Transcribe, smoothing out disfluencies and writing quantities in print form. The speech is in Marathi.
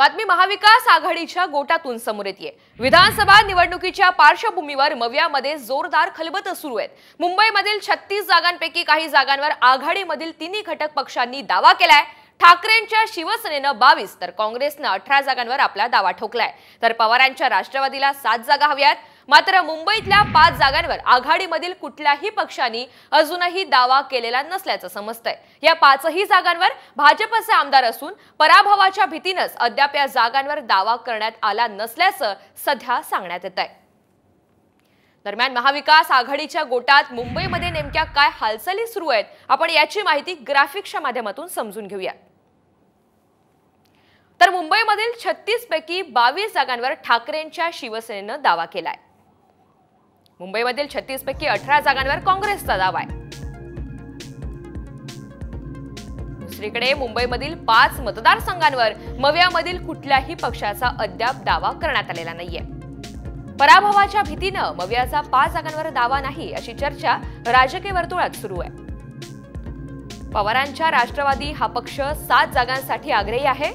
बातमी महाविकास आघाडीच्या गोटातून समोर येते। विधानसभा निवडणुकीच्या पार्श्वभूमीवर मवियामध्ये जोरदार खलबतं सुरू आहेत। मुंबईमधील 36 जागांपैकी काही जागांवर आघाडीमधील तिन्ही घटक पक्षांनी दावा केलाय। ठाकरेंच्या शिवसेनेनं 22 तर काँग्रेसनं 18 जागांवर आपला दावा ठोकलाय। तर पवारांच्या राष्ट्रवादीला 7 जागा हव्यात। मात्र मुंबईतल्या 5 जागांवर आघाडीमधील कुठल्याही पक्षांनी अजूनही दावा केलेला नसल्याचं समजतंय। या 5ही जागांवर भाजपचे आमदार असून पराभवाच्या भीतीनेच अद्याप या जागांवर दावा करण्यात आला नसल्याचं सध्या सांगण्यात येतंय। दरम्यान महाविकास आघाडीच्या गोटात मुंबईमध्ये नेमक्या काय हालचाली सुरू आहेत, आपण याची माहिती ग्राफिक्सच्या माध्यमातून समजून घेऊया। तर मुंबईमधील 36 पैकी 22 जागांवर ठाकरेंच्या शिवसेनेनं दावा केलाय। मुंबईमधील 36 पैकी 18 जागांवर काँग्रेसचा दावा आहे। दुसरीकडे मुंबईमधील 5 मतदारसंघांवर मवियामधील कुठल्याही पक्षाचा अद्याप दावा करण्यात आलेला नाहीये। पराभवाच्या भीतीनं मवियाचा 5 जागांवर दावा नाही अशी चर्चा राजकीय वर्तुळात सुरू आहे। पवारांच्या राष्ट्रवादी हा पक्ष 7 जागांसाठी आग्रही आहे।